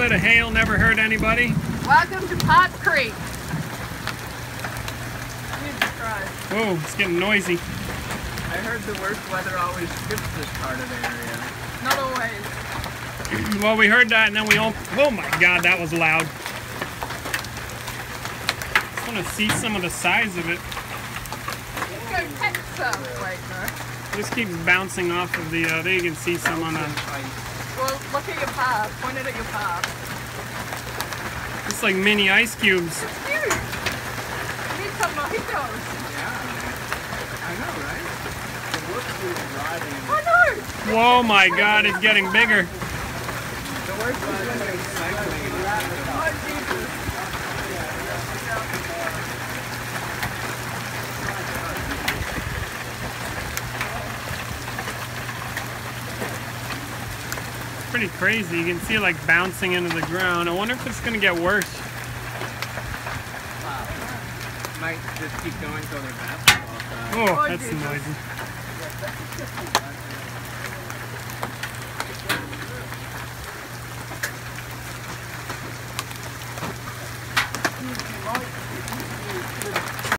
foot of hail never hurt anybody. Welcome to Pot Creek. Jesus Christ. Whoa, it's getting noisy. I heard the worst weather always skips this part of the area. Not always. Well, we heard that and then we all... Oh my God, that was loud. Just want to see some of the size of it. You can go pet some. Wait, no. Just keeps bouncing off of the... there you can see some on the... Well, look at your path. Point it at your path. It's like mini ice cubes. It's huge. You need some mojitos. Yeah. I know, right? It looks like driving. I know. Whoa, my God, it's getting bigger. The worst is when they're cycling. Oh, Jesus. Pretty crazy. You can see it like bouncing into the ground. I wonder if it's gonna get worse. Wow. Might just keep going till they're basketball size. Oh, Oh, that's Jesus. noisy.